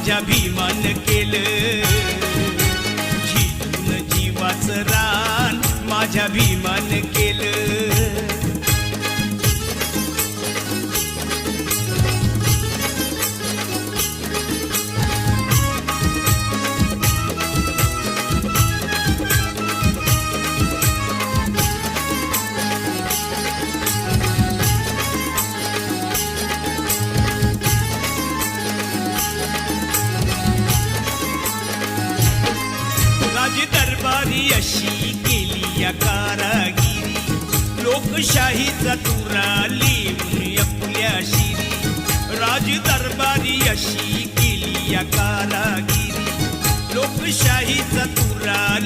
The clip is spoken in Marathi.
माझ्या भीमान केलं, झिजून जीवाचं रान माझ्या भीमान केलं. दरबारी अशी केली या कारागिरी, लोकशाहीचा तुरा लिहून आपल्या शिरी. राज दरबारी अशी केली या कारागिरी, लोकशाहीचा तुरा